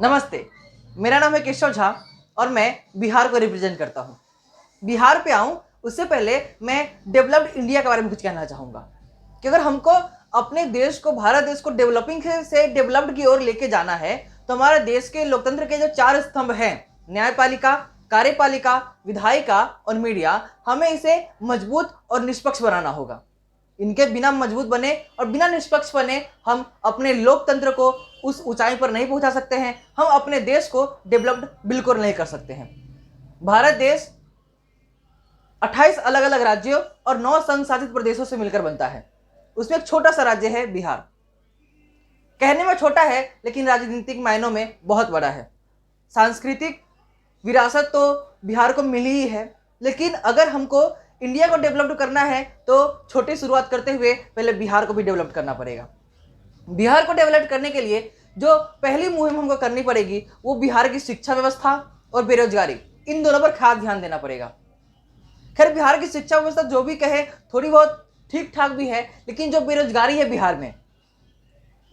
नमस्ते, मेरा नाम है केशव झा और मैं बिहार को रिप्रेजेंट करता हूँ। बिहार पे आऊँ उससे पहले मैं डेवलप्ड इंडिया के बारे में कुछ कहना चाहूँगा कि अगर हमको अपने देश को, भारत देश को डेवलपिंग से डेवलप्ड की ओर लेके जाना है तो हमारे देश के लोकतंत्र के जो 4 स्तंभ हैं, न्यायपालिका, कार्यपालिका, विधायिका और मीडिया, हमें इसे मजबूत और निष्पक्ष बनाना होगा। इनके बिना मजबूत बने और बिना निष्पक्ष बने हम अपने लोकतंत्र को उस ऊंचाई पर नहीं पहुंचा सकते हैं। हम अपने देश को डेवलप्ड बिल्कुल नहीं कर सकते हैं। भारत देश 28 अलग अलग राज्यों और 9 संघ शासित प्रदेशों से मिलकर बनता है। उसमें एक छोटा सा राज्य है बिहार। कहने में छोटा है लेकिन राजनीतिक मायनों में बहुत बड़ा है। सांस्कृतिक विरासत तो बिहार को मिली ही है, लेकिन अगर हमको इंडिया को डेवलप करना है तो छोटी शुरुआत करते हुए पहले बिहार को भी डेवलप करना पड़ेगा। बिहार को डेवलप करने के लिए जो पहली मुहिम हमको करनी पड़ेगी वो बिहार की शिक्षा व्यवस्था और बेरोजगारी, इन दोनों पर खास ध्यान देना पड़ेगा। खैर, बिहार की शिक्षा व्यवस्था जो भी कहे थोड़ी बहुत ठीक ठाक भी है, लेकिन जो बेरोजगारी है बिहार में,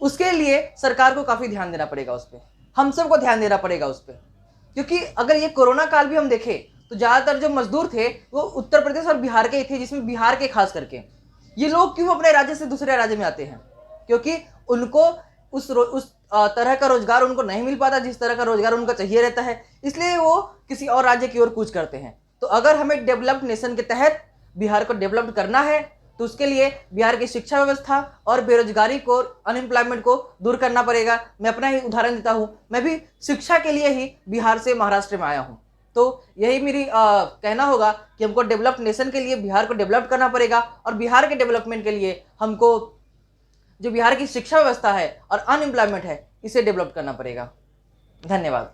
उसके लिए सरकार को काफी ध्यान देना पड़ेगा। उस पर हम सबको ध्यान देना पड़ेगा उस पर, क्योंकि अगर ये कोरोना काल भी हम देखें तो ज्यादातर जो मजदूर थे वो उत्तर प्रदेश और बिहार के ही थे, जिसमें बिहार के खास करके ये लोग क्यों अपने राज्य से दूसरे राज्य में आते हैं, क्योंकि उनको उस तरह का रोजगार उनको नहीं मिल पाता जिस तरह का रोजगार उनको चाहिए रहता है, इसलिए वो किसी और राज्य की ओर कूच करते हैं। तो अगर हमें डेवलप्ड नेशन के तहत बिहार को डेवलप करना है तो उसके लिए बिहार की शिक्षा व्यवस्था और बेरोजगारी को, अनएम्प्लॉयमेंट को दूर करना पड़ेगा। मैं अपना ही उदाहरण देता हूँ, मैं भी शिक्षा के लिए ही बिहार से महाराष्ट्र में आया हूँ। तो यही मेरी कहना होगा कि हमको डेवलप्ड नेशन के लिए बिहार को डेवलप करना पड़ेगा और बिहार के डेवलपमेंट के लिए हमको जो बिहार की शिक्षा व्यवस्था है और अनएम्प्लॉयमेंट है इसे डेवलप करना पड़ेगा। धन्यवाद।